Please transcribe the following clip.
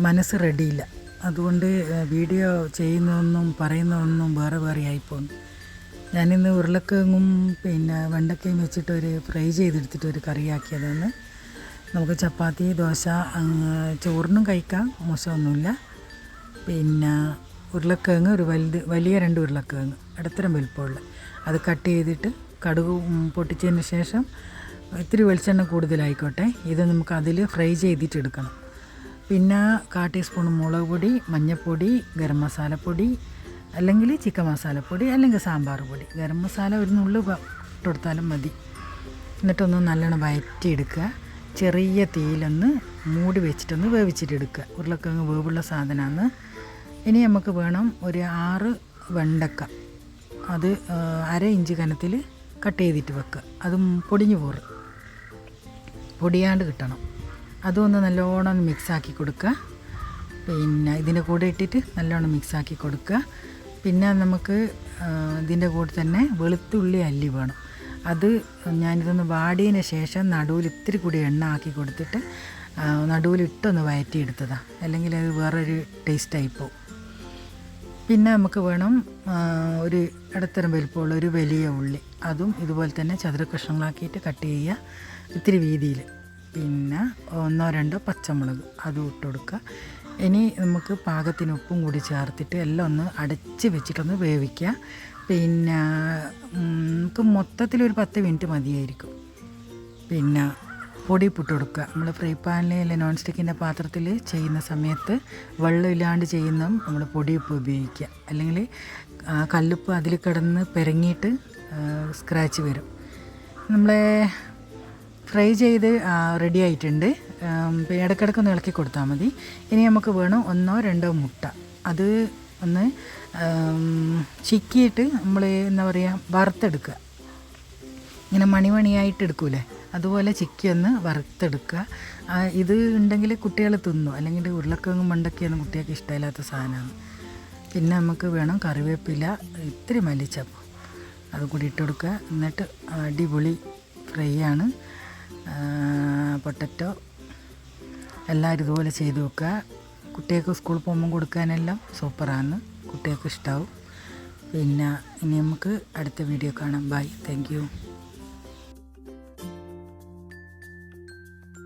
മനസ്സ് റെഡിയില്ല. അതുകൊണ്ട് വീഡിയോ ചെയ്യുന്നതൊന്നും പറയുന്നതൊന്നും വേറെ വേറെ ആയിപ്പോന്നു. ഞാനിന്ന് ഉരുളക്കിഴങ്ങും പിന്നെ വെണ്ടക്കയും വെച്ചിട്ടൊരു ഫ്രൈ ചെയ്തെടുത്തിട്ട് ഒരു കറിയാക്കിയതാണ്. നമുക്ക് ചപ്പാത്തി, ദോശ, ചോറിനും കഴിക്കാം, മോശമൊന്നുമില്ല. പിന്നെ ഉരുളക്കിഴങ്ങ് ഒരു വലിയ 2 ഉരുളക്കിഴങ്ങ് ഇടത്തരം വലിപ്പമുള്ള അത് കട്ട് ചെയ്തിട്ട് കടുക് പൊട്ടിച്ചതിന് ശേഷം ഇത്തിരി വെളിച്ചെണ്ണ കൂടുതലായിക്കോട്ടെ, ഇത് നമുക്ക് അതിൽ ഫ്രൈ ചെയ്തിട്ട് എടുക്കണം. പിന്നെ 1/4 ടീസ്പൂൺ മുളക് പൊടി, മഞ്ഞൾപ്പൊടി, ഗരം മസാലപ്പൊടി, അല്ലെങ്കിൽ ചിക്കൻ മസാലപ്പൊടി, അല്ലെങ്കിൽ സാമ്പാർ പൊടി. ഗരം മസാല ഒരു നുള്ളു ഇട്ടുകൊടുത്താലും മതി. എന്നിട്ടൊന്ന് നല്ലോണം വഴറ്റിയെടുക്കുക. ചെറിയ തീയിലൊന്ന് മൂടി വെച്ചിട്ടൊന്ന് വേവിച്ചിട്ടെടുക്കുക. ഉരുളക്കിഴങ്ങ് വേവുള്ള സാധനമാണ്. ഇനി നമുക്ക് വേണം ഒരു 6 വെണ്ടക്ക, അത് 1/2 ഇഞ്ച് കനത്തിൽ കട്ട് ചെയ്തിട്ട് വെക്കുക. അതും പൊടിഞ്ഞു പോറും, പൊടിയാണ്ട് കിട്ടണം. അതൊന്ന് നല്ലോണം മിക്സാക്കി കൊടുക്കുക. പിന്നെ ഇതിൻ്റെ കൂടെ ഇട്ടിട്ട് നല്ലോണം മിക്സാക്കി കൊടുക്കുക. പിന്നെ നമുക്ക് ഇതിൻ്റെ കൂടെ തന്നെ വെളുത്തുള്ളി അല്ലി വേണം. അത് ഞാനിതൊന്ന് വാടിയതിന് ശേഷം നടുവിൽ ഇത്തിരി കൂടി എണ്ണ ആക്കി കൊടുത്തിട്ട് നടുവിലിട്ടൊന്ന് വഴറ്റിയെടുത്തതാണ്, അല്ലെങ്കിൽ അത് വേറൊരു ടേസ്റ്റായിപ്പോവും. പിന്നെ നമുക്ക് വേണം ഒരു ഇടത്തരം വലിപ്പമുള്ള ഒരു വലിയ ഉള്ളി, അതും ഇതുപോലെ തന്നെ ചതുര കഷ്ണങ്ങളാക്കിയിട്ട് കട്ട് ചെയ്യുക, ഇത്തിരി വീതിയിൽ. പിന്നെ 1-2 പച്ചമുളക് അതും ഇട്ട് കൊടുക്കുക. ഇനി നമുക്ക് പാകത്തിന് ഉപ്പും കൂടി ചേർത്തിട്ട് എല്ലാം ഒന്ന് അടച്ച് വെച്ചിട്ടൊന്ന് വേവിക്കുക. പിന്നെ നമുക്ക് മൊത്തത്തിലൊരു 10 മിനിറ്റ് മതിയായിരിക്കും. പിന്നെ പൊടി ഇട്ട് കൊടുക്കുക. നമ്മൾ ഫ്രൈ പാനിൽ നോൺ സ്റ്റിക്കിൻ്റെ പാത്രത്തിൽ ചെയ്യുന്ന സമയത്ത് വെള്ളമില്ലാണ്ട് ചെയ്യുന്ന നമ്മൾ പൊടിയുപ്പ് ഉപയോഗിക്കുക, അല്ലെങ്കിൽ കല്ലുപ്പ് അതിൽ കിടന്ന് പെരങ്ങിയിട്ട് സ്ക്രാച്ച് വരും. നമ്മളെ ഫ്രൈ ചെയ്ത് റെഡി ആയിട്ടുണ്ട്. ഇടയ്ക്കിടയ്ക്കൊന്ന് ഇളക്കി കൊടുത്താൽ മതി. ഇനി നമുക്ക് വേണം 1-2 മുട്ട. അത് ഒന്ന് ചിക്കിയിട്ട് നമ്മൾ എന്താ പറയുക, വറുത്തെടുക്കുക. ഇങ്ങനെ മണിമണിയായിട്ട് എടുക്കൂലേ, അതുപോലെ ചിക്കി ഒന്ന് വറുത്തെടുക്കുക. ഇത് ഉണ്ടെങ്കിൽ കുട്ടികൾ തിന്നു, അല്ലെങ്കിൽ ഉരുളക്കിഴങ്ങും വെണ്ടക്കയൊന്നും കുട്ടികൾക്ക് ഇഷ്ടമില്ലാത്ത സാധനമാണ്. പിന്നെ നമുക്ക് വേണം കറിവേപ്പില, ഇത്തിരി മല്ലിച്ചപ്പ്, അത് കൂടി ഇട്ട് കൊടുക്കുക. എന്നിട്ട് അടിപൊളി ഫ്രൈ ആണ്. പൊട്ടറ്റോ എല്ലാവരും ഇതുപോലെ ചെയ്ത് വെക്കുക. കുട്ടികൾക്ക് സ്കൂളിൽ പോകുമ്പോൾ കൊടുക്കാനെല്ലാം സൂപ്പറാണ്, കുട്ടികൾക്ക് ഇഷ്ടമാവും. പിന്നെ ഇനി നമുക്ക് അടുത്ത വീഡിയോ കാണാം. Bye, thank U.